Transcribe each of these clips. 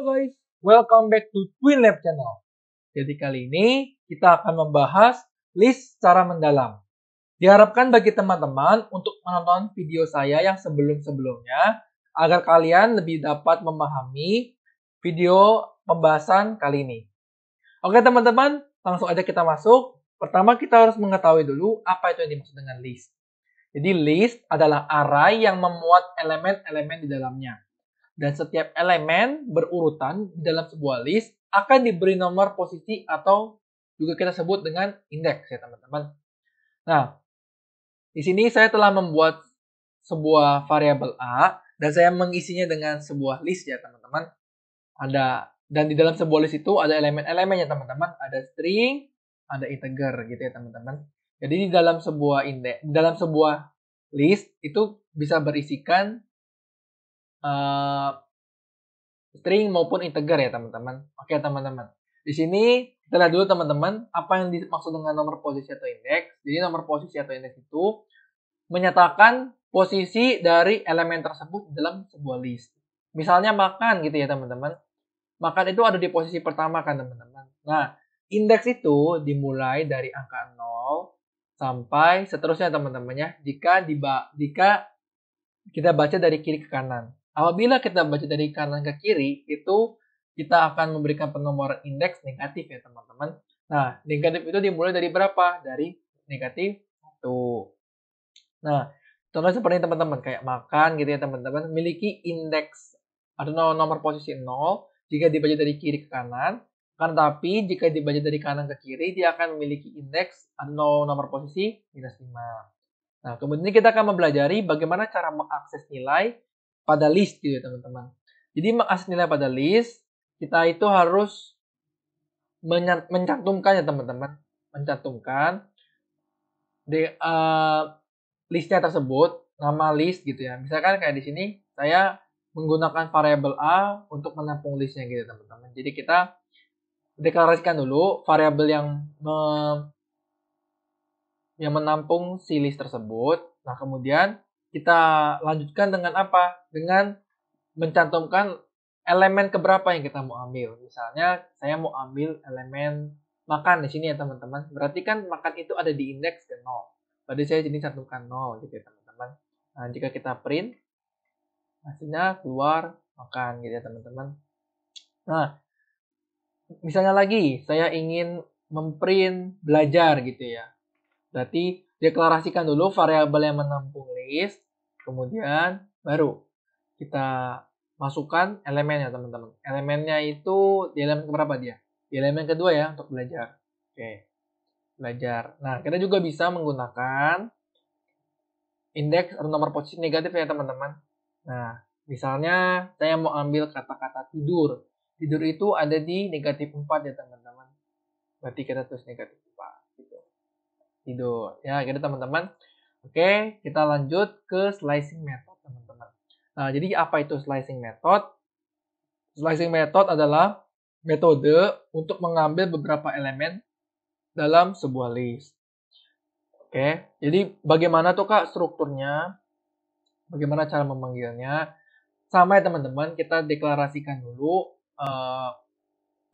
guys, welcome back to Twin Lab Channel. Jadi kali ini kita akan membahas list secara mendalam. Diharapkan bagi teman-teman untuk menonton video saya yang sebelum-sebelumnya agar kalian lebih dapat memahami video pembahasan kali ini. Oke teman-teman, langsung aja kita masuk. Pertama kita harus mengetahui dulu apa itu yang dimaksud dengan list. Jadi list adalah array yang memuat elemen-elemen di dalamnya. Dan setiap elemen berurutan di dalam sebuah list akan diberi nomor posisi atau juga kita sebut dengan indeks ya teman-teman. Nah, di sini saya telah membuat sebuah variabel A dan saya mengisinya dengan sebuah list ya teman-teman. Dan di dalam sebuah list itu ada elemen-elemennya teman-teman, ada string, ada integer gitu ya teman-teman. Jadi di dalam sebuah list itu bisa berisikan string maupun integer ya teman-teman. Oke teman-teman. Di sini kita lihat dulu teman-teman apa yang dimaksud dengan nomor posisi atau indeks. Jadi nomor posisi atau indeks itu menyatakan posisi dari elemen tersebut dalam sebuah list. Misalnya makan gitu ya teman-teman. Makan itu ada di posisi pertama kan teman-teman. Nah, indeks itu dimulai dari angka 0 sampai seterusnya teman-teman ya. Jika kita baca dari kiri ke kanan. Apabila kita baca dari kanan ke kiri, itu kita akan memberikan penomoran indeks negatif ya teman-teman. Nah, negatif itu dimulai dari berapa? Dari negatif 1. Nah, contohnya seperti teman-teman, kayak makan gitu ya teman-teman, memiliki indeks atau nomor posisi 0 jika dibaca dari kiri ke kanan. Kan tapi jika dibaca dari kanan ke kiri, dia akan memiliki indeks atau nomor posisi -5. Nah, kemudian kita akan mempelajari bagaimana cara mengakses nilai pada list gitu ya teman-teman. Jadi mengakses nilai pada list, kita itu harus mencantumkan ya teman-teman. Mencantumkan di listnya tersebut, nama list gitu ya. Misalkan kayak di sini, saya menggunakan variabel A untuk menampung listnya gitu teman-teman. Jadi kita deklarasikan dulu variabel yang menampung si list tersebut. Nah, kemudian kita lanjutkan dengan apa? Dengan mencantumkan elemen keberapa yang kita mau ambil. Misalnya, saya mau ambil elemen makan di sini ya teman-teman. Berarti kan makan itu ada di indeks ke 0. Berarti saya jadi cantumkan 0 gitu ya teman-teman. Nah, jika kita print, hasilnya keluar makan gitu ya teman-teman. Nah, misalnya lagi, saya ingin memprint belajar gitu ya. Berarti deklarasikan dulu variabel yang menampung list, kemudian baru kita masukkan elemennya teman-teman. Elemennya itu di elemen berapa dia? Di elemen kedua ya untuk belajar. Oke, belajar. Nah, kita juga bisa menggunakan indeks atau nomor posisi negatif ya teman-teman. Nah, misalnya saya mau ambil kata-kata tidur. Tidur itu ada di negatif 4 ya teman-teman. Berarti kita tulis negatif 4 gitu. Tidur. Ya, gitu teman-teman. Oke, kita lanjut ke slicing method, teman-teman. Nah, jadi apa itu slicing method? Slicing method adalah metode untuk mengambil beberapa elemen dalam sebuah list. Oke, jadi bagaimana tuh Kak strukturnya? Bagaimana cara memanggilnya? Sama ya teman-teman, kita deklarasikan dulu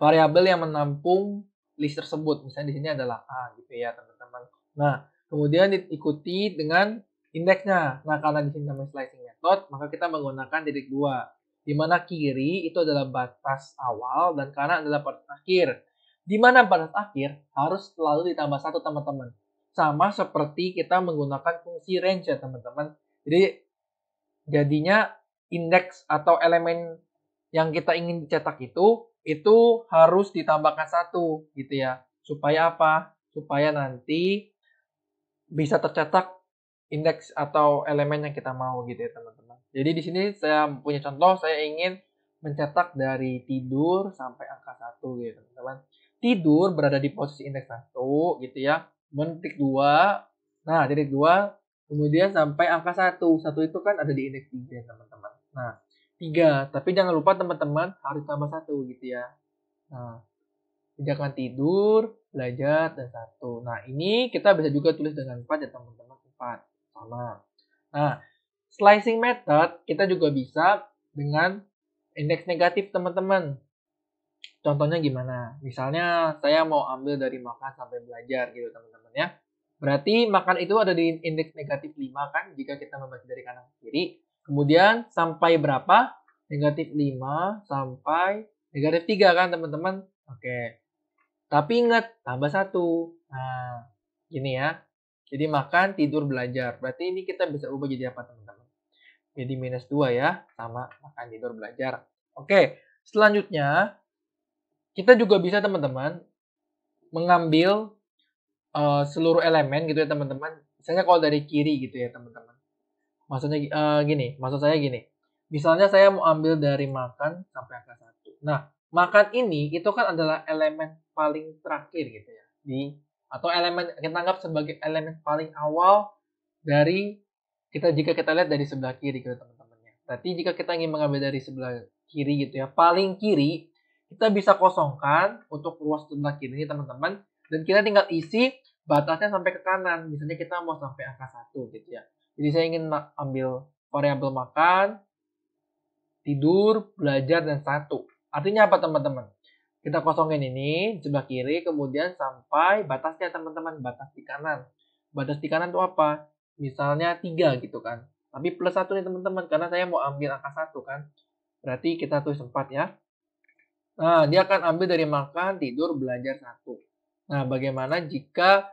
variabel yang menampung list tersebut. Misalnya di sini adalah A gitu ya teman-teman. Nah, kemudian diikuti dengan indeksnya. Nah, karena di sini namanya slicing method, maka kita menggunakan titik 2. Di mana kiri itu adalah batas awal dan kanan adalah batas akhir. Di mana batas akhir harus selalu ditambah 1 teman-teman. Sama seperti kita menggunakan fungsi range ya teman-teman. Jadi jadinya indeks atau elemen yang kita ingin dicetak itu harus ditambahkan 1 gitu ya. Supaya apa? Supaya nanti bisa tercetak indeks atau elemen yang kita mau gitu ya teman-teman. Jadi di sini saya punya contoh, saya ingin mencetak dari tidur sampai angka 1 gitu teman-teman. Tidur berada di posisi indeks 1 gitu ya. Titik 2. Nah, titik 2 kemudian sampai angka 1. 1 itu kan ada di indeks 3 teman-teman. Nah, 3. Tapi jangan lupa teman-teman harus tambah 1 gitu ya. Nah, jangan tidur, belajar, dan 1. Nah, ini kita bisa juga tulis dengan 4 ya teman-teman. 4. Sama. Nah, slicing method kita juga bisa dengan indeks negatif teman-teman. Contohnya gimana? Misalnya saya mau ambil dari makan sampai belajar gitu teman-teman ya. Berarti makan itu ada di indeks negatif 5 kan jika kita membaca dari kanan ke kiri. Kemudian sampai berapa? Negatif 5 sampai negatif 3 kan teman-teman? Oke. Tapi ingat, tambah 1. Nah, gini ya. Jadi makan, tidur, belajar. Berarti ini kita bisa ubah jadi apa teman-teman? Jadi minus 2 ya. Sama makan, tidur, belajar. Oke, selanjutnya kita juga bisa teman-teman mengambil seluruh elemen gitu ya teman-teman. Misalnya kalau dari kiri gitu ya teman-teman. Maksudnya gini, maksud saya gini. Misalnya saya mau ambil dari makan sampai angka 1. Nah, makan ini itu kan adalah elemen paling terakhir gitu ya. Atau elemen kita anggap sebagai elemen paling awal dari jika kita lihat dari sebelah kiri gitu teman-teman ya. Berarti jika kita ingin mengambil dari sebelah kiri gitu ya, paling kiri kita bisa kosongkan untuk ruas sebelah kiri ini teman-teman, dan kita tinggal isi batasnya sampai ke kanan. Misalnya kita mau sampai angka 1 gitu ya. Jadi saya ingin ambil variabel makan, tidur, belajar, dan 1. Artinya apa teman-teman? Kita kosongin ini sebelah kiri, kemudian sampai batasnya teman-teman, batas di kanan. Batas di kanan itu apa? Misalnya 3 gitu kan. Tapi plus 1 nih teman-teman, karena saya mau ambil angka 1 kan. Berarti kita tulis 4 ya. Nah, dia akan ambil dari makan, tidur, belajar 1. Nah, bagaimana jika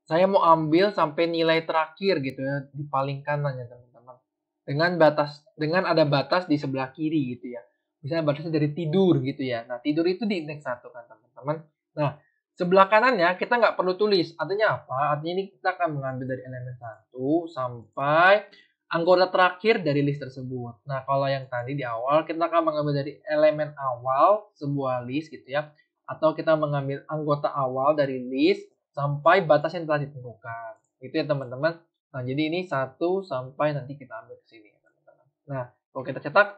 saya mau ambil sampai nilai terakhir gitu ya, di paling kanan ya teman-teman. Dengan ada batas di sebelah kiri gitu ya. Misalnya batasnya dari tidur gitu ya. Nah, tidur itu di indeks 1 kan teman-teman. Nah, sebelah kanannya kita nggak perlu tulis. Artinya apa? Artinya ini kita akan mengambil dari elemen 1 sampai anggota terakhir dari list tersebut. Nah, kalau yang tadi di awal, kita akan mengambil dari elemen awal sebuah list gitu ya. Atau kita mengambil anggota awal dari list sampai batas yang telah ditentukan. Itu ya teman-teman. Nah, jadi ini 1 sampai nanti kita ambil ke sini ya teman-teman. Nah, kalau kita cetak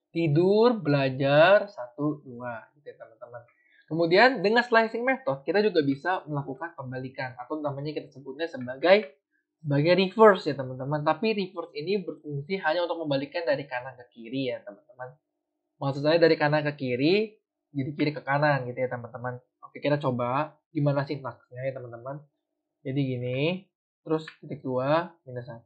tidur, belajar, 1, 2 gitu ya teman-teman. Kemudian dengan slicing method kita juga bisa melakukan pembalikan atau namanya kita sebutnya sebagai reverse ya teman-teman. Tapi reverse ini berfungsi hanya untuk membalikkan dari kanan ke kiri ya teman-teman. Maksud saya dari kanan ke kiri, jadi kiri ke kanan gitu ya teman-teman. Oke, kita coba gimana sintaksnya ya teman-teman. Jadi gini, terus titik 2, minus 1.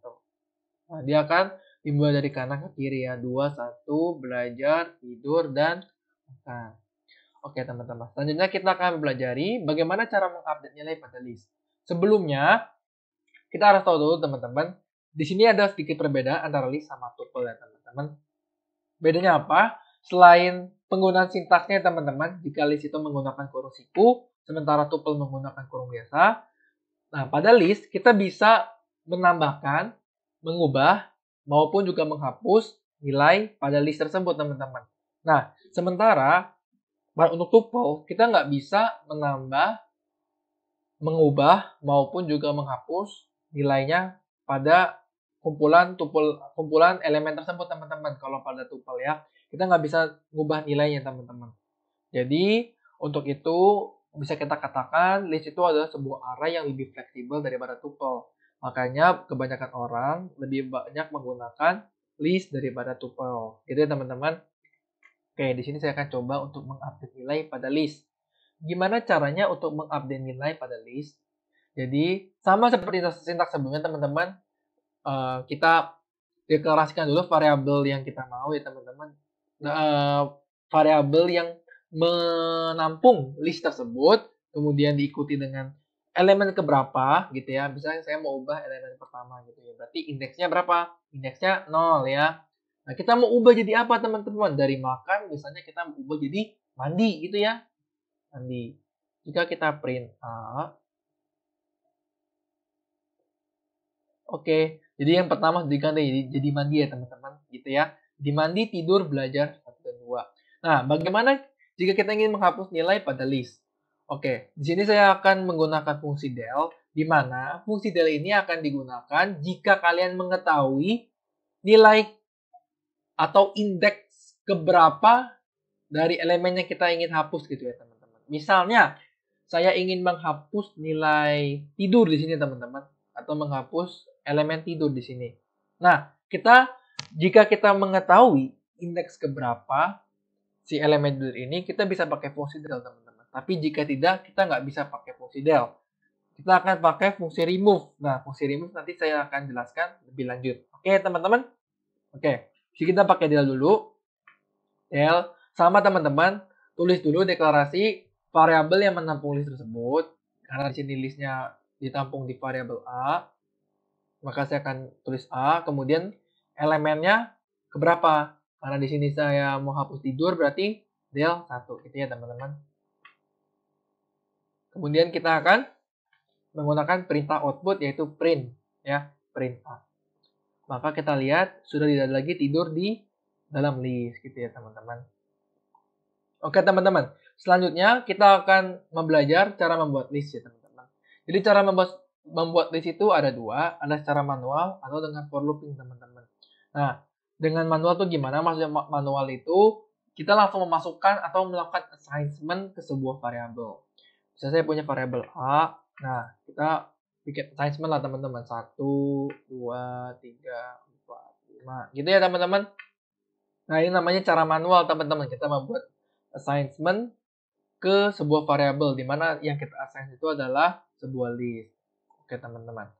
Nah, dia akan dimulai dari kanan ke kiri ya. 2, 1, belajar, tidur, dan makan. Oke teman-teman, selanjutnya kita akan mempelajari bagaimana cara mengupdate nilai pada list. Sebelumnya, kita harus tahu dulu teman-teman, di sini ada sedikit perbedaan antara list sama tuple ya teman-teman. Bedanya apa? Selain penggunaan sintaksnya teman-teman, jika list itu menggunakan kurung siku, sementara tuple menggunakan kurung biasa. Nah, pada list kita bisa menambahkan, mengubah, maupun juga menghapus nilai pada list tersebut teman-teman. Nah, sementara untuk tuple kita nggak bisa menambah, mengubah, maupun juga menghapus nilainya pada kumpulan elemen tersebut teman-teman. Kalau pada tuple ya, kita nggak bisa mengubah nilainya teman-teman. Jadi untuk itu bisa kita katakan list itu adalah sebuah array yang lebih fleksibel daripada tuple. Makanya kebanyakan orang lebih banyak menggunakan list daripada tuple. Gitu ya teman-teman. Oke, di sini saya akan coba untuk mengupdate nilai pada list. Gimana caranya untuk mengupdate nilai pada list? Jadi sama seperti sintaks sebelumnya teman-teman, kita deklarasikan dulu variabel yang kita mau ya teman-teman. Variabel yang menampung list tersebut, kemudian diikuti dengan elemen keberapa gitu ya. Misalnya saya mau ubah elemen pertama gitu ya. Berarti indeksnya berapa? Indeksnya 0 ya. Nah, kita mau ubah jadi apa teman-teman? Dari makan misalnya kita mau ubah jadi mandi gitu ya. Mandi. Jika kita print A, oke, jadi yang pertama diganti jadi mandi ya teman-teman, gitu ya. Di mandi, tidur, belajar, 1 dan 2. Nah, bagaimana jika kita ingin menghapus nilai pada list? Oke, di sini saya akan menggunakan fungsi del, di mana fungsi del ini akan digunakan jika kalian mengetahui nilai atau indeks keberapa dari elemen yang kita ingin hapus gitu ya teman-teman. Misalnya, saya ingin menghapus nilai tidur di sini teman-teman, atau menghapus elemen tidur di sini. Nah, jika kita mengetahui indeks keberapa, si elemen del ini, kita bisa pakai fungsi del, teman-teman. Tapi jika tidak, kita nggak bisa pakai fungsi del. Kita akan pakai fungsi remove. Nah, fungsi remove nanti saya akan jelaskan lebih lanjut. Oke, teman-teman? Oke, jadi kita pakai del dulu. Del, sama teman-teman, tulis dulu deklarasi variabel yang menampung list tersebut. Karena di sini listnya ditampung di variabel A, maka saya akan tulis A, kemudian elemennya keberapa? Karena di sini saya mau hapus tidur, berarti del 1, gitu ya teman-teman. Kemudian kita akan menggunakan perintah output, yaitu print, ya, print A. Maka kita lihat, sudah tidak lagi tidur di dalam list, gitu ya teman-teman. Oke teman-teman, selanjutnya kita akan belajar cara membuat list ya teman-teman. Jadi cara membuat list itu ada dua, ada secara manual atau dengan for looping teman-teman. Nah, dengan manual tuh gimana? Maksudnya manual itu kita langsung memasukkan atau melakukan assignment ke sebuah variabel. Misalnya saya punya variabel A, nah kita bikin assignment lah teman-teman. 1, 2, 3, 4, 5, gitu ya teman-teman. Nah ini namanya cara manual teman-teman, kita membuat assignment ke sebuah variabel, di mana yang kita assign itu adalah sebuah list. Oke teman-teman.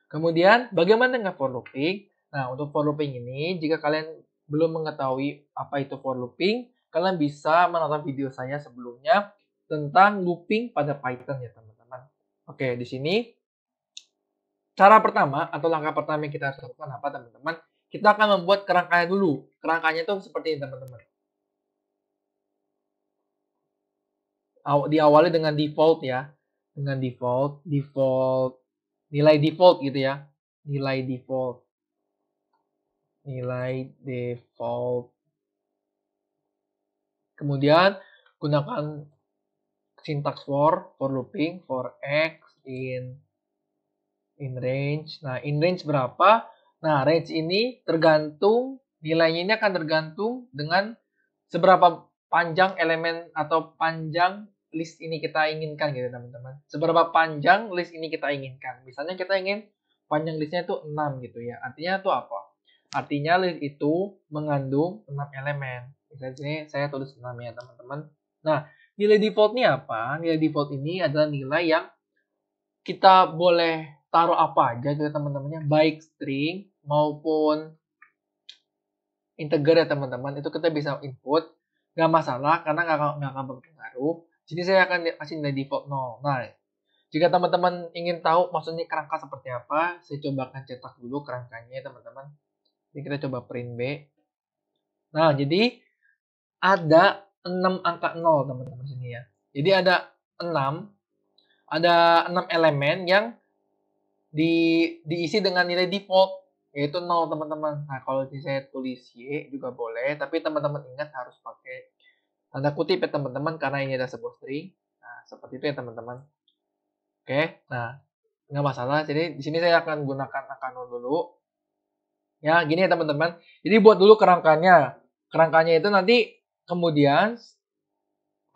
Kemudian bagaimana dengan for looping? Nah untuk for looping ini, jika kalian belum mengetahui apa itu for looping, kalian bisa menonton video saya sebelumnya tentang looping pada Python ya teman-teman. Oke, di sini cara pertama atau langkah pertama yang kita harus lakukan apa teman-teman? Kita akan membuat kerangkanya dulu. Kerangkanya itu seperti ini teman-teman. Diawali dengan default ya, dengan default nilai default gitu ya, nilai default kemudian gunakan sintaks for looping for x in range. Nah in range berapa? Nah range ini tergantung, nilainya ini akan tergantung dengan seberapa panjang elemen atau panjang list ini kita inginkan gitu teman-teman. Seberapa panjang list ini kita inginkan. Misalnya kita ingin panjang listnya itu 6 gitu ya. Artinya itu apa? Artinya list itu mengandung 6 elemen. Misalnya sini saya tulis 6 ya teman-teman. Nah, nilai default ini apa? Nilai default ini adalah nilai yang kita boleh taruh apa aja gitu teman-temannya. Baik string maupun integer ya teman-teman. Itu kita bisa input. Nggak masalah karena nggak akan berpengaruh. Jadi saya akan kasih nilai default 0. Nah, jika teman-teman ingin tahu maksudnya kerangka seperti apa, saya coba akan cetak dulu kerangkanya teman-teman. Ini kita coba print B. Nah, jadi ada 6 angka 0 teman-teman sini ya. Jadi ada 6 elemen yang diisi dengan nilai default, yaitu 0 teman-teman. Nah kalau saya tulis Y juga boleh, tapi teman-teman ingat harus pakai tanda kutip ya teman-teman, karena ini ada sebuah string. Nah seperti itu ya teman-teman. Oke, nah nggak masalah. Jadi di sini saya akan gunakan angka 0 dulu. Ya gini ya teman-teman. Jadi buat dulu kerangkanya. Kerangkanya itu nanti kemudian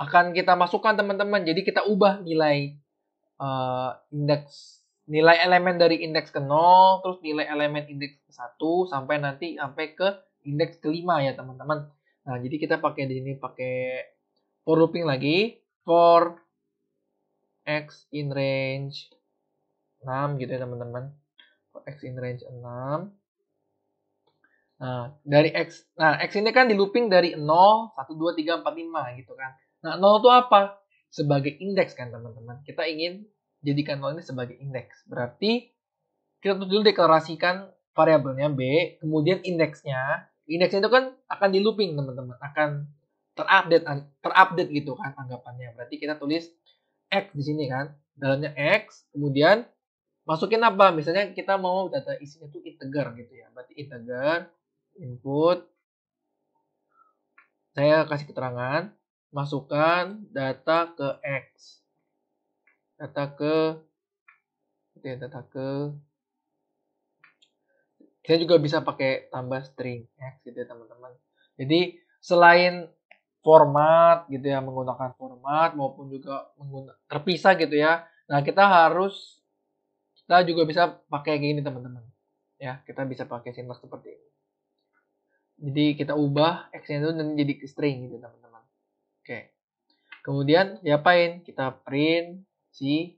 akan kita masukkan teman-teman. Jadi kita ubah nilai nilai elemen dari indeks ke 0, terus nilai elemen indeks ke 1 sampai ke indeks ke-5 ya teman-teman. Nah, jadi kita pakai di sini pakai for looping lagi, for x in range 6 gitu ya teman-teman. For x in range 6. Nah, dari x ini kan di looping dari 0, 1 2 3 4 5 gitu kan. Nah, 0 itu apa? Sebagai indeks kan teman-teman. Kita ingin jadikan 0 ini sebagai indeks. Berarti kita dulu deklarasikan variabelnya B, kemudian indeksnya. Indeksnya itu kan akan di looping teman-teman, akan terupdate gitu kan anggapannya. Berarti kita tulis X di sini kan, dalamnya X, kemudian masukin apa? Misalnya kita mau data isinya itu integer gitu ya. Berarti integer input, saya kasih keterangan, masukkan data ke X. Saya juga bisa pakai tambah string X gitu ya teman-teman. Jadi selain format gitu ya, menggunakan format maupun juga terpisah gitu ya. Nah kita juga bisa pakai gini teman-teman. Ya kita bisa pakai sintaks seperti ini. Jadi kita ubah X-nya itu jadi string gitu teman-teman. Oke. Kemudian diapain? Kita print si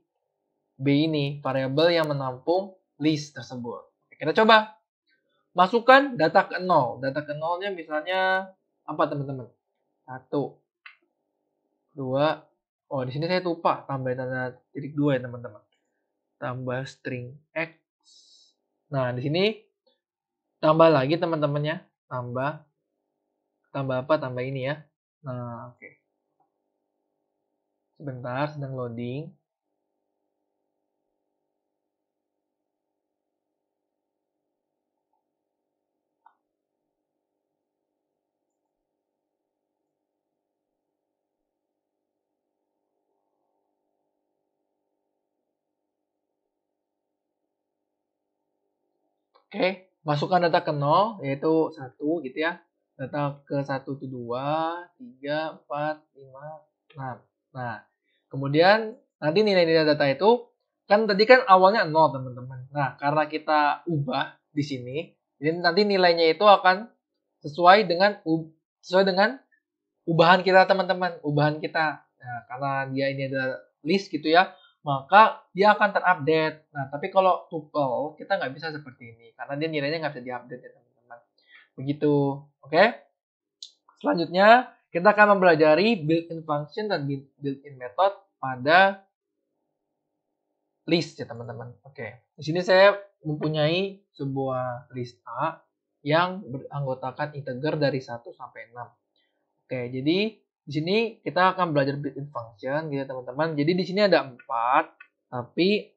B ini, variabel yang menampung list tersebut. Oke, kita coba. Masukkan data ke 0. Data ke 0-nya misalnya apa teman-teman? 1, 2. Oh, di sini saya lupa tambahin tanda titik 2 ya teman-teman. Tambah string X. Nah, di sini tambah lagi teman-temannya. Tambah apa? Tambah ini ya. Nah, oke. Sebentar, sedang loading. Oke, masukkan data ke 0, yaitu 1 gitu ya. Data ke 1 itu 2, 3, 4, 5, 6. Nah, kemudian nanti nilai-nilai data itu, kan tadi kan awalnya 0 teman-teman. Nah, karena kita ubah di sini, jadi nanti nilainya itu akan sesuai dengan ubahan kita teman-teman, ubahan kita. Nah, karena dia ini adalah list gitu ya, maka dia akan terupdate. Nah, tapi kalau tuple kita nggak bisa seperti ini karena dia nilainya nggak bisa diupdate ya teman-teman. Begitu, oke? Selanjutnya kita akan mempelajari built-in function dan built-in method pada list ya teman-teman. Oke, di sini saya mempunyai sebuah list A yang beranggotakan integer dari 1 sampai 6. Oke, jadi di sini kita akan belajar built-in function gitu teman-teman. Jadi di sini ada 4, tapi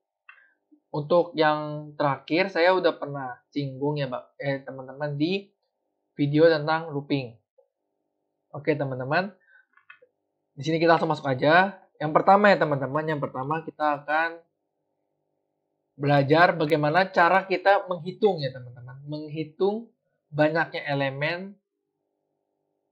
untuk yang terakhir saya udah pernah singgung ya, teman-teman di video tentang looping. Oke, teman-teman. Di sini kita langsung masuk aja. Yang pertama ya teman-teman, yang pertama kita akan belajar bagaimana cara kita menghitung ya teman-teman. Menghitung banyaknya elemen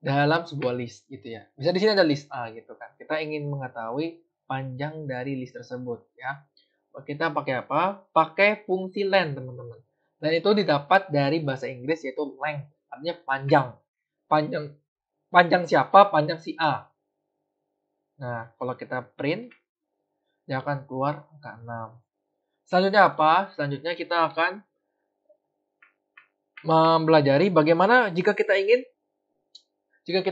dalam sebuah list gitu ya. Bisa di sini ada list A gitu kan. Kita ingin mengetahui panjang dari list tersebut ya. Kita pakai apa? Pakai fungsi len teman-teman. Dan itu didapat dari bahasa Inggris yaitu length, artinya panjang. Panjang siapa? Panjang si A. Nah, kalau kita print dia akan keluar angka 6. Selanjutnya apa? Selanjutnya kita akan mempelajari bagaimana jika kita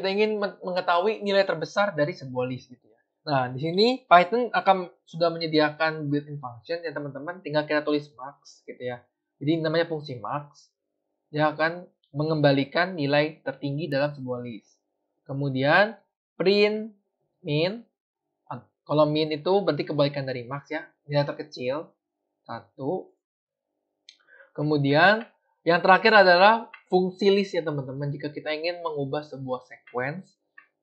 ingin mengetahui nilai terbesar dari sebuah list gitu ya. Nah, di sini Python akan sudah menyediakan built-in function ya teman-teman, tinggal kita tulis max gitu ya. Jadi namanya fungsi max. Dia akan mengembalikan nilai tertinggi dalam sebuah list. Kemudian print min. Kalau min itu berarti kebalikan dari max ya, nilai terkecil 1. Kemudian yang terakhir adalah fungsi list ya teman-teman. Jika kita ingin mengubah sebuah sequence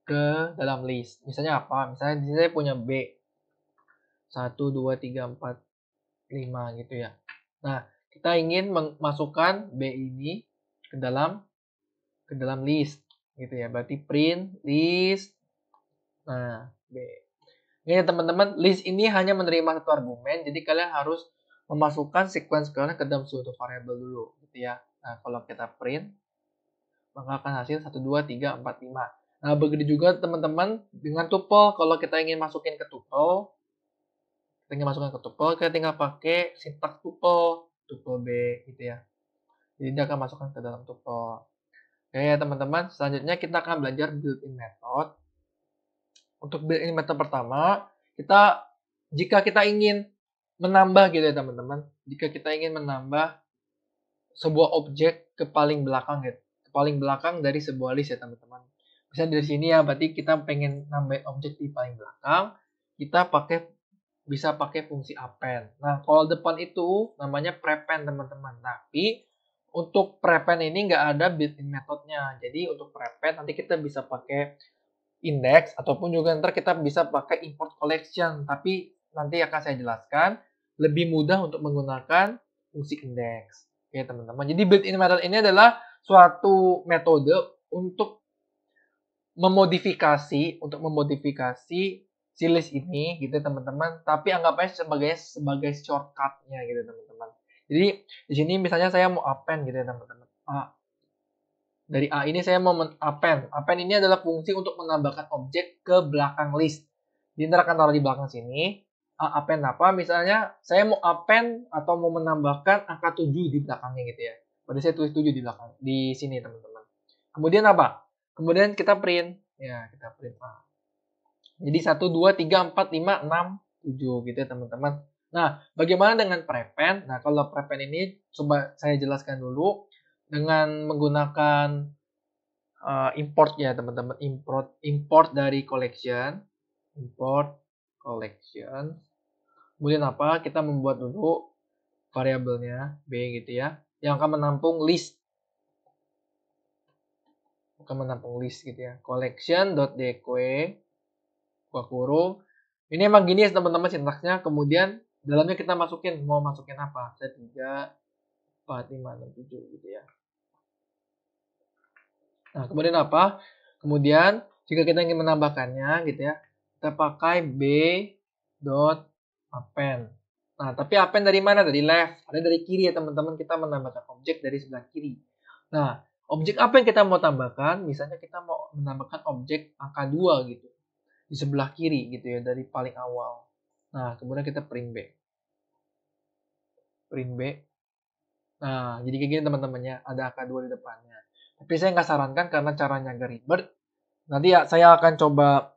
ke dalam list. Misalnya apa? Misalnya di sini saya punya B. 1, 2, 3, 4, 5 gitu ya. Nah, kita ingin memasukkan B ini ke dalam list gitu ya. Berarti print list. Nah, B. Ini ya teman-teman, list ini hanya menerima satu argumen. Jadi kalian harus memasukkan sequence kalian ke dalam suatu variabel dulu gitu ya. Nah, kalau kita print maka akan hasil 1, 2, 3, 4, 5. Nah, begitu juga teman-teman dengan tuple. Kalau kita ingin masukin ke tuple, kita tinggal pakai sintaks tuple B gitu ya. Jadi dia akan masukkan ke dalam tuple. Oke ya teman-teman, selanjutnya kita akan belajar built-in method. Untuk built-in method pertama, jika kita ingin menambah gitu ya teman-teman, jika kita ingin menambah sebuah objek ke paling belakang gitu, ke paling belakang dari sebuah list ya teman-teman. Misalnya dari sini ya, berarti kita pengen nambahin objek di paling belakang, kita bisa pakai fungsi append. Nah, kalau depan itu namanya prepend teman-teman. Tapi untuk prepend ini nggak ada built-in methodnya. Jadi untuk prepend nanti kita bisa pakai index ataupun juga ntar kita bisa pakai import collection. Tapi nanti akan saya jelaskan lebih mudah untuk menggunakan fungsi index. Oke teman-teman. Jadi built-in method ini adalah suatu metode untuk memodifikasi si list ini gitu teman-teman, tapi anggap aja sebagai shortcutnya gitu teman-teman. Jadi di sini misalnya saya mau append gitu ya teman-teman. dari A ini saya mau append. Append ini adalah fungsi untuk menambahkan objek ke belakang list. Jadi ntar akan taruh di belakang sini. Append apa? Misalnya saya mau append atau mau menambahkan angka 7 di belakangnya gitu ya. Berarti saya tulis 7 di belakang. Di sini teman-teman. Kemudian apa? Kemudian kita print. Ya, kita print A. Jadi 1, 2, 3, 4, 5, 6, 7 gitu ya teman-teman. Nah, bagaimana dengan prepend? Nah, kalau prepend ini coba saya jelaskan dulu. Dengan menggunakan import ya teman-teman, import dari collection, kemudian apa, kita membuat dulu variabelnya b gitu ya, yang akan menampung list gitu ya, collection.deque kurung, ini emang gini ya teman-teman sintaksnya. Kemudian dalamnya kita mau masukin apa, saya 3, 4, 5, 6, 7 gitu ya. Nah, kemudian apa? Kemudian jika kita ingin menambahkannya gitu ya, kita pakai b.append. Nah, tapi append dari mana? Dari left. Ada dari kiri ya teman-teman, kita menambahkan objek dari sebelah kiri. Nah, objek apa yang kita mau tambahkan? Misalnya kita mau menambahkan objek angka 2 gitu. Di sebelah kiri gitu ya, dari paling awal. Nah, kemudian kita print B. Nah, jadi kayak gini teman-temannya, ada angka 2 di depannya. Tapi saya nggak sarankan karena caranya agak ribet. Nanti ya saya akan coba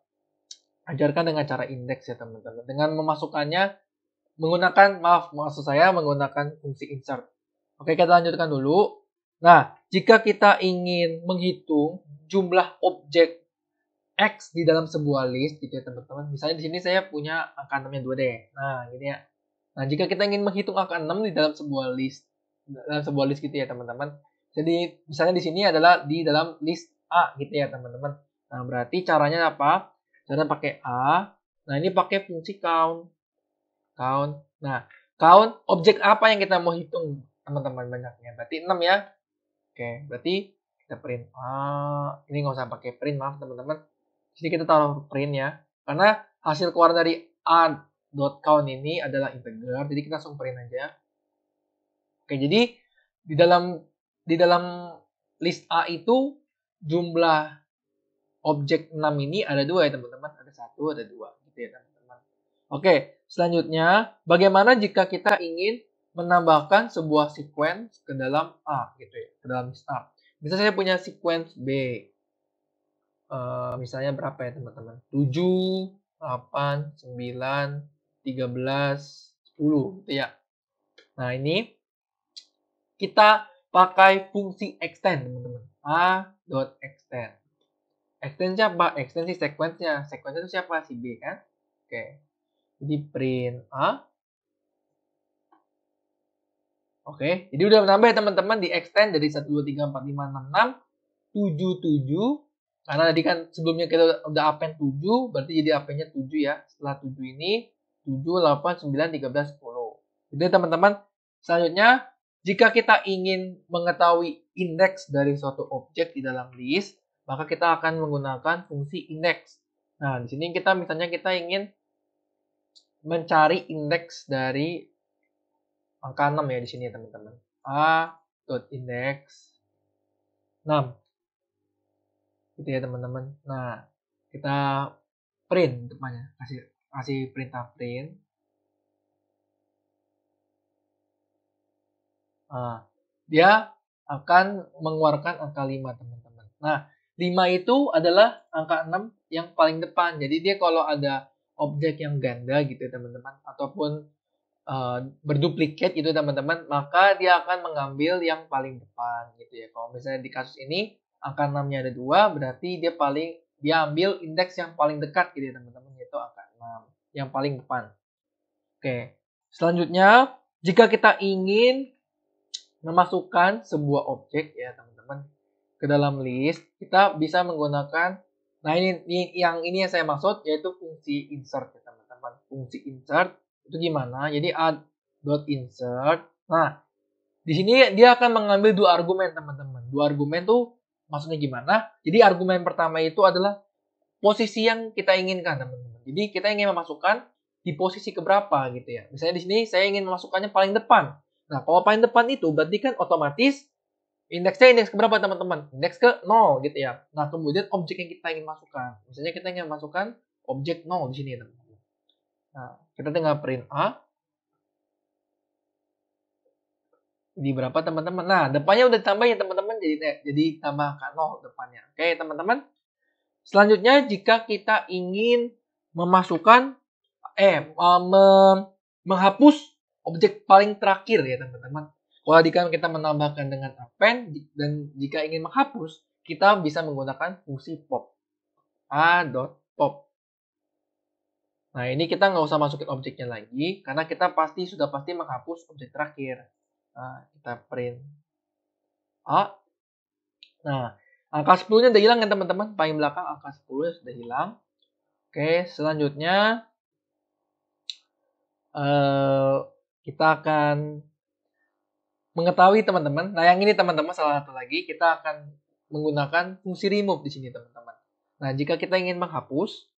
ajarkan dengan cara indeks ya teman-teman. Dengan memasukkannya maksud saya menggunakan fungsi insert. Oke, kita lanjutkan dulu. Nah, jika kita ingin menghitung jumlah objek X di dalam sebuah list gitu ya teman-teman. Misalnya di sini saya punya angka 6-nya 2 deh. Nah, gini ya. Nah, jika kita ingin menghitung angka 6 di dalam sebuah list gitu ya teman-teman. Jadi misalnya di sini adalah di dalam list A gitu ya teman-teman. Nah, berarti caranya apa? Caranya pakai A. Nah, ini pakai fungsi count. Nah, count objek apa yang kita mau hitung teman-teman banyaknya. Berarti 6 ya. Oke, berarti kita print A. Ini nggak usah pakai print, maaf teman-teman. Jadi kita taruh print ya. Karena hasil keluar dari A.count ini adalah integer. Jadi kita langsung print aja. Oke, jadi di dalam list A itu jumlah objek 6 ini ada 2 ya teman-teman. Ada 1, ada 2 gitu ya teman-teman. Oke, selanjutnya bagaimana jika kita ingin menambahkan sebuah sequence ke dalam A gitu ya, ke dalam list A. Misalnya saya punya sequence B. Misalnya berapa ya teman-teman? 7, 8, 9, 13, 10 gitu ya. Nah, ini kita pakai fungsi extend teman-teman. A.extend. Extend siapa? Extend si sequence-nya. Sequence itu siapa? Si B kan? Oke. Jadi print A. Oke. Jadi udah menambah ya teman-teman, di extend dari 1, 2, 3, 4, 5, 6, 6, 7, 7. Karena tadi kan sebelumnya kita udah append 7, berarti jadi append-nya 7 ya. Setelah 7 ini 7, 8, 9, 13, 10. Jadi teman-teman, selanjutnya jika kita ingin mengetahui indeks dari suatu objek di dalam list, maka kita akan menggunakan fungsi indeks. Nah, di sini kita misalnya kita ingin mencari indeks dari angka 6 ya di sini teman-teman. A.index 6. Gitu ya teman-teman. Nah, kita print depannya, kasih perintah print. Nah, dia akan mengeluarkan angka 5 teman-teman. Nah, 5 itu adalah angka 6 yang paling depan. Jadi dia kalau ada objek yang ganda gitu ya teman-teman, ataupun berduplikat gitu teman-teman, maka dia akan mengambil yang paling depan gitu ya. Kalau misalnya di kasus ini angka 6-nya ada 2, berarti dia ambil indeks yang paling dekat gitu ya teman-teman, yaitu angka 6 yang paling depan. Oke. Selanjutnya, jika kita ingin memasukkan sebuah objek ya teman-teman ke dalam list, kita bisa menggunakan, nah ini yang saya maksud, yaitu fungsi insert ya teman-teman. Fungsi insert itu gimana? Jadi add.insert. Nah, di sini dia akan mengambil 2 argumen teman-teman. 2 argumen tuh maksudnya gimana? Jadi argumen pertama itu adalah posisi yang kita inginkan teman-teman. Jadi kita ingin memasukkan di posisi keberapa gitu ya. Misalnya di sini saya ingin memasukkannya paling depan. Nah, kalau paling depan itu berarti kan otomatis Indeksnya indeks ke berapa teman-teman? Indeks ke 0 gitu ya. Nah, kemudian objek yang kita ingin masukkan. Misalnya kita ingin masukkan objek 0 di sini teman-teman. Nah, kita tinggal print A. Jadi berapa teman-teman? Nah, depannya udah ditambahin teman-teman, jadi tambah angka 0 depannya. Oke, teman-teman. Selanjutnya jika kita ingin memasukkan menghapus objek paling terakhir ya teman-teman. Kalau kita menambahkan dengan append dan jika ingin menghapus, kita bisa menggunakan fungsi pop. A.pop. Nah, ini kita nggak usah masukin objeknya lagi, karena kita sudah pasti menghapus objek terakhir. Nah, kita print A. Nah, angka 10-nya udah hilang ya teman-teman. Paling belakang angka 10-nya sudah hilang. Oke, selanjutnya kita akan mengetahui teman-teman. Nah, yang ini teman-teman salah satu lagi kita akan menggunakan fungsi remove di sini teman-teman. Nah, jika kita ingin menghapus,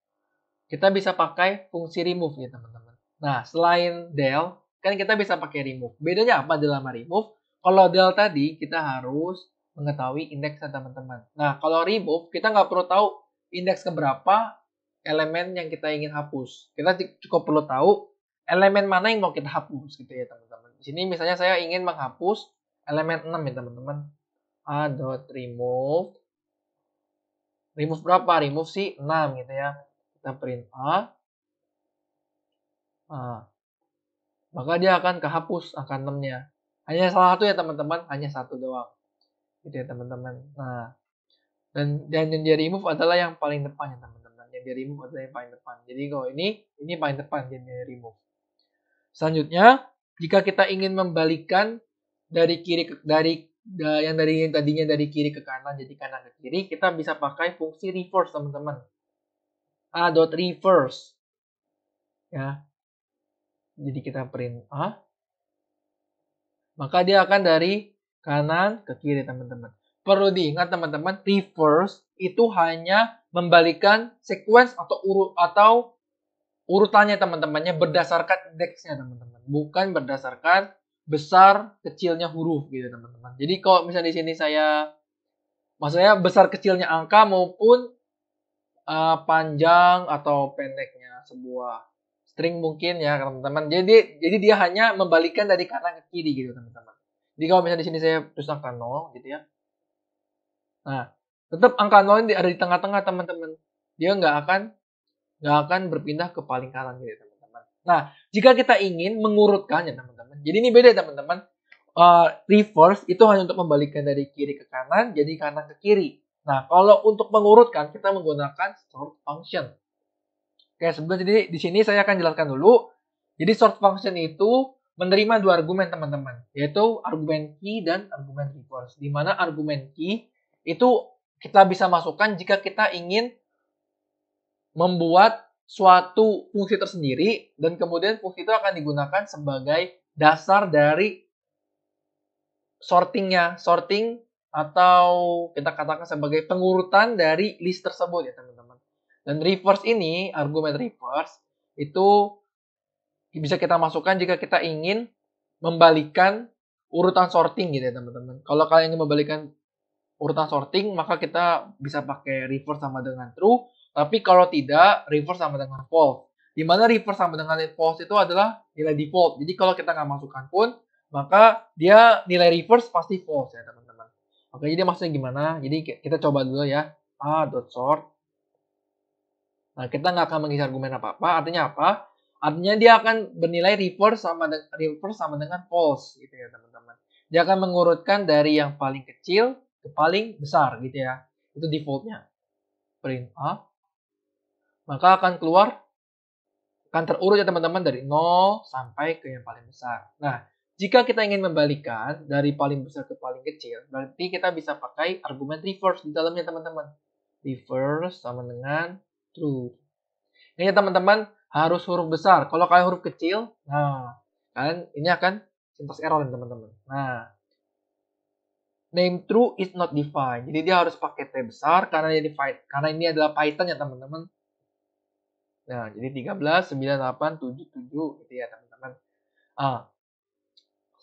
kita bisa pakai fungsi remove ya teman-teman. Nah, selain del, kan kita bisa pakai remove. Bedanya apa del sama remove? Kalau del tadi kita harus mengetahui indeksnya teman-teman. Nah, kalau remove kita nggak perlu tahu indeks keberapa elemen yang kita ingin hapus. Kita cukup perlu tahu elemen mana yang mau kita hapus gitu ya teman-teman. Di sini misalnya saya ingin menghapus elemen 6 ya teman-teman. A.remove. Remove berapa? Remove sih 6 gitu ya. Kita print A. Nah, maka dia akan kehapus angka 6-nya. Hanya salah satu ya teman-teman, hanya satu doang. Gitu ya teman-teman. Nah, dan yang dia remove adalah yang paling depan ya teman-teman. Yang dia remove adalah yang paling depan. Jadi kalau ini paling depan yang dia remove. Selanjutnya, jika kita ingin membalikkan dari yang tadinya dari kiri ke kanan jadi kanan ke kiri, kita bisa pakai fungsi reverse teman-teman. A.reverse. Ya. Jadi kita print A. Maka dia akan dari kanan ke kiri teman-teman. Perlu diingat teman-teman, reverse itu hanya membalikkan sequence atau urutannya teman-temannya berdasarkan indeksnya teman-teman, bukan berdasarkan besar kecilnya huruf gitu teman-teman. Jadi kalau misalnya di sini maksudnya besar kecilnya angka maupun panjang atau pendeknya sebuah string mungkin ya teman-teman. Jadi dia hanya membalikkan dari kanan ke kiri gitu teman-teman. Jadi kalau misalnya di sini saya tulis angka 0 gitu ya. Nah, tetap angka 0 ini ada di tengah-tengah teman-teman. Dia nggak akan berpindah ke paling kanan gitu teman-teman. Nah, jika kita ingin mengurutkan ya teman-teman. Jadi ini beda teman-teman. Reverse itu hanya untuk membalikkan dari kiri ke kanan, jadi kanan ke kiri. Nah, kalau untuk mengurutkan kita menggunakan sort function. Oke, jadi di sini saya akan jelaskan dulu. Jadi sort function itu menerima dua argumen teman-teman, yaitu argumen key dan argumen reverse. Di mana argumen key itu kita bisa masukkan jika kita ingin membuat suatu fungsi tersendiri dan kemudian fungsi itu akan digunakan sebagai dasar dari sorting atau kita katakan sebagai pengurutan dari list tersebut ya teman-teman. Dan reverse ini, argumen reverse itu bisa kita masukkan jika kita ingin membalikkan urutan sorting gitu ya teman-teman. Kalau kalian ingin membalikkan urutan sorting, maka kita bisa pakai reverse sama dengan true. Tapi kalau tidak, reverse sama dengan false. Di mana reverse sama dengan false itu adalah nilai default. Jadi kalau kita nggak masukkan pun, maka dia nilai reverse pasti false ya teman-teman. Oke, jadi maksudnya gimana? Jadi kita coba dulu ya. A.sort. Nah, kita nggak akan mengisi argumen apa-apa. Artinya apa? Artinya dia akan bernilai reverse sama dengan false gitu ya teman-teman. Dia akan mengurutkan dari yang paling kecil ke paling besar gitu ya. Itu defaultnya. Print A. Maka akan terurut ya teman-teman dari 0 sampai ke yang paling besar. Nah, jika kita ingin membalikkan dari paling besar ke paling kecil, berarti kita bisa pakai argumen reverse di dalamnya teman-teman. Reverse sama dengan true. Ini ya teman-teman, harus huruf besar. Kalau kalian huruf kecil, nah, kalian ini akan syntax error teman-teman. Nah, name true is not defined. Jadi dia harus pakai T besar karena ini adalah Python ya teman-teman. Nah, jadi 13, 9, 8, 7, 7 gitu ya teman-teman.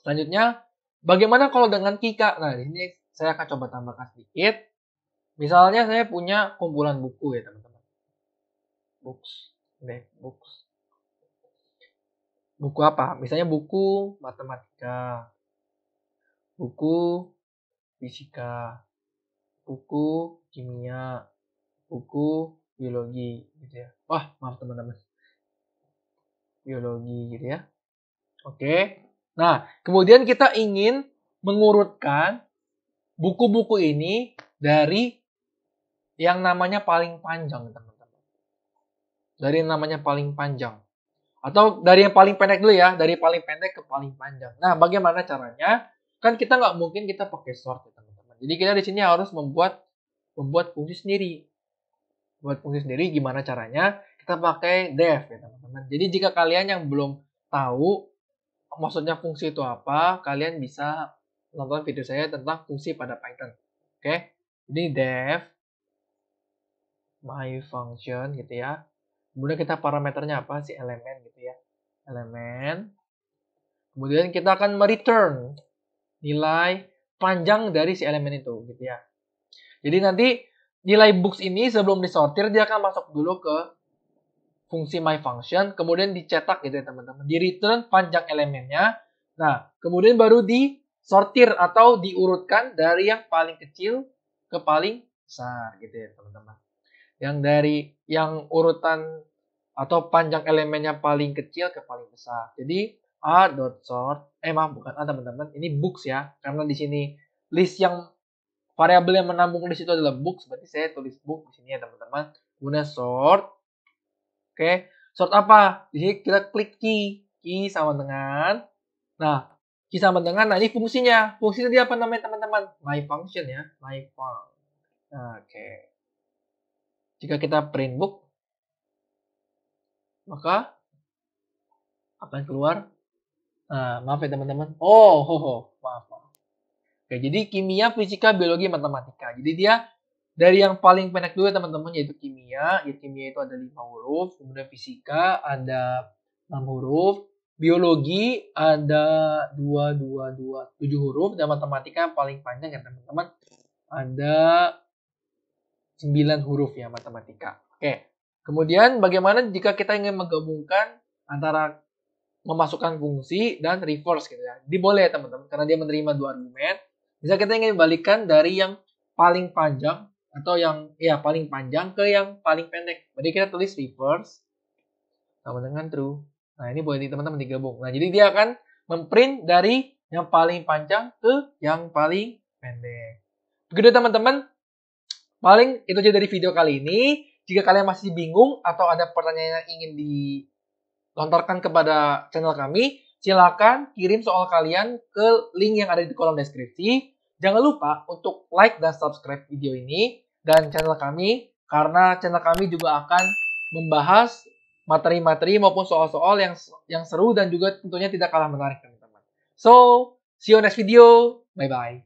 Selanjutnya, bagaimana kalau dengan Kika? Nah, di sini saya akan coba tambahkan sedikit. Misalnya saya punya kumpulan buku ya teman-teman. Books. Buku apa? Misalnya buku matematika, buku fisika, buku kimia, buku biologi gitu ya. Wah, maaf teman-teman. Biologi gitu ya. Oke. Nah, kemudian kita ingin mengurutkan buku-buku ini dari yang namanya paling panjang, teman-teman. Dari yang namanya paling panjang. Atau dari yang paling pendek dulu ya, dari paling pendek ke paling panjang. Nah, bagaimana caranya? Kan kita nggak mungkin kita pakai sort ya, teman-teman. Jadi kita di sini harus membuat fungsi sendiri. Buat fungsi sendiri gimana caranya? Kita pakai def ya, teman-teman. Jadi jika kalian yang belum tahu maksudnya fungsi itu apa, kalian bisa nonton video saya tentang fungsi pada Python. Oke. Jadi def my function gitu ya. Kemudian kita parameternya apa sih, elemen gitu ya. Elemen. Kemudian kita akan mereturn nilai panjang dari si elemen itu gitu ya. Jadi nanti nilai books ini sebelum disortir dia akan masuk dulu ke fungsi my function, kemudian dicetak gitu ya teman-teman. Di return panjang elemennya. Nah, kemudian baru disortir atau diurutkan dari yang paling kecil ke paling besar gitu ya teman-teman. Yang dari yang urutan atau panjang elemennya paling kecil ke paling besar. Jadi a.sort, bukan a teman-teman, ini books ya, karena di sini list yang variabel yang menambung di situ adalah books, berarti saya tulis book di sini ya teman-teman. Kemudian sort, oke, sort apa? Di sini kita klik key sama dengan, nah key sama dengan, nah ini fungsinya dia apa namanya teman-teman? My function ya, my function. Oke. Jika kita print book, maka akan keluar. Nah, maaf ya teman-teman. Maaf. Oke, jadi kimia, fisika, biologi, matematika. Jadi dia dari yang paling pendek dulu teman-teman, yaitu kimia. Ya, kimia itu ada 5 huruf. Kemudian fisika ada 6 huruf. Biologi ada 7 huruf. Dan matematika yang paling panjang ya teman-teman, ada 9 huruf ya matematika. Oke. Kemudian bagaimana jika kita ingin menggabungkan antara memasukkan fungsi dan reverse gitu ya. Jadi boleh ya teman-teman, karena dia menerima 2 argumen. Bisa kita ingin balikkan dari yang paling panjang atau yang paling panjang ke yang paling pendek. Jadi kita tulis reverse sama dengan true. Nah, ini boleh teman-teman digabung. Nah, jadi dia akan memprint dari yang paling panjang ke yang paling pendek. Begitu teman-teman. Paling itu aja dari video kali ini. Jika kalian masih bingung atau ada pertanyaan yang ingin lontarkan kepada channel kami, silakan kirim soal kalian ke link yang ada di kolom deskripsi. Jangan lupa untuk like dan subscribe video ini dan channel kami, karena channel kami juga akan membahas materi-materi maupun soal-soal yang seru dan juga tentunya tidak kalah menarik teman-teman. So, see you next video. Bye-bye.